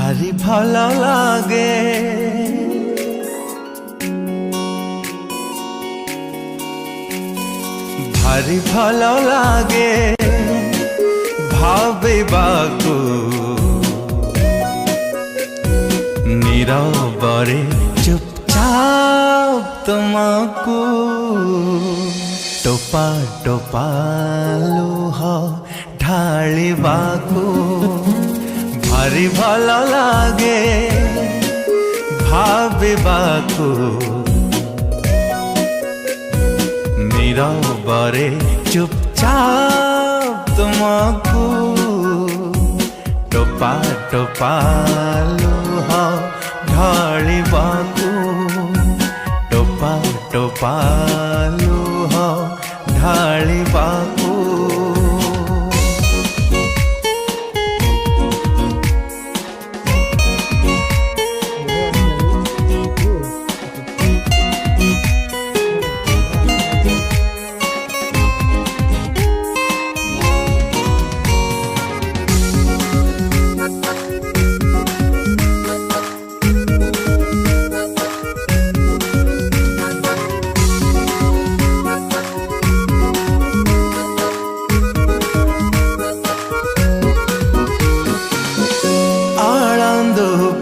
भारी भल लागे भारी भल लागे भाबिबाकू नीरबरे चुपचाप तुमको टोपा टोपा लुह ढालिबाकू भारी भल लागे भाबिबाकू नीरबरे चुपचाप तुमको टोपा टोपा लुह ढालिबाकू टोपा टोपा लुह ढालिबाकू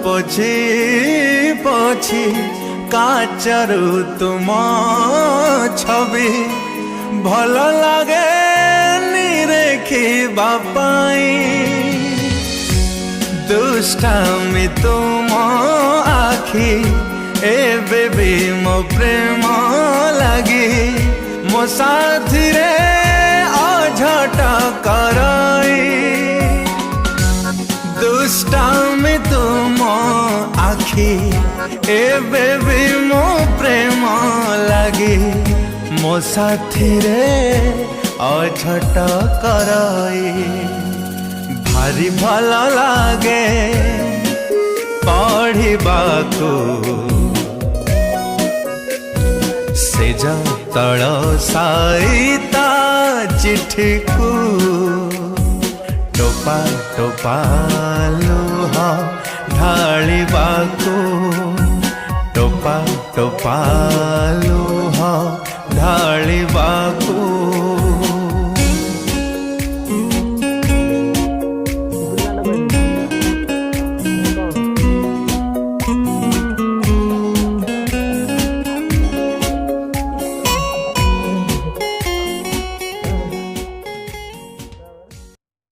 पोछी पोछी काचरू तुम छवि भल लागे निरेखिबा पाई दुष्टामी तुम आखि एबे भी मो प्रेम लगी मो साथी रे अझट कराई दुष्टामी तुम आखि एबे भी मो प्रेम लगी मो साथी रे अझट कराई भारी भल लागे पढ़िबाकू सेज तल साइता चिठी को टोपा टोपा लुह ढालिबाकू टोपा टोपा लुह ढालिबाकू